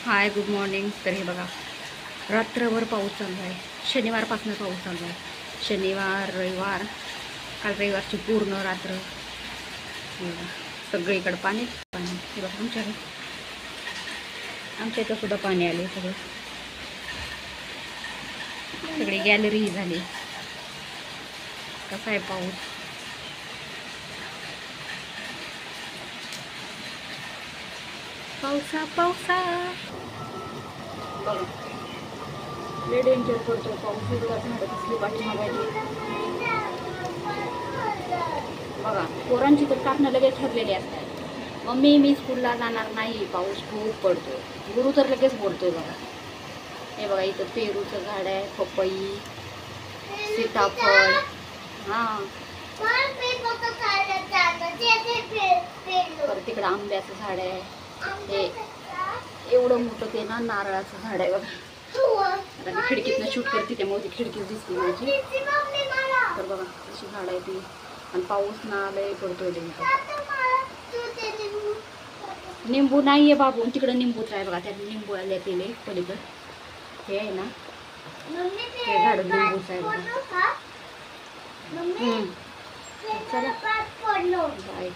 Hi good morning. तर हे बघा, रात्रभर पाऊस चालू आहे. शनिवारपासून पाऊस चालू आहे. शनिवार रविवार, काल रविवारची पूर्ण रात्र. हे बघा, सगळीकडं पाणी पाणी. हे बघा आमच्या इथं सुद्धा पाणी आले. सगळी गॅलरी झाली. कसा आहे पाऊस. पावसा पावसा बघा, लय डेंजर पडतो पाऊस. झाडं कसली पाठीमागायची बघा. पोरांची तर कारणं लगेच ठरलेली असतात. मम्मी मी स्कूलला जाणार नाही, पाऊस खूप पडतो. गुरु तर लगेच बोलतोय बघा. हे बघा, इथं पेरूचं झाड आहे, पपई, सीताफळ. हां, परत तिकडं आंब्याचं झाड आहे. हे एवढं मोठं ते ना नारळाचं झाड आहे बघा. आता मी खिडकीतनं शूट करते त्यामुळे ती खिडकीच दिसते माझी. तर बघा अशी झाड आहे ती. आणि पाऊस ना लय पडतोय. निंबू नाही आहे बाबू, तिकडं निंबूच आहे बघा. त्या निंबू आले केले पलीकडं. हे आहे ना, हे झाड लिंबूच आहे बघा. चला बाय.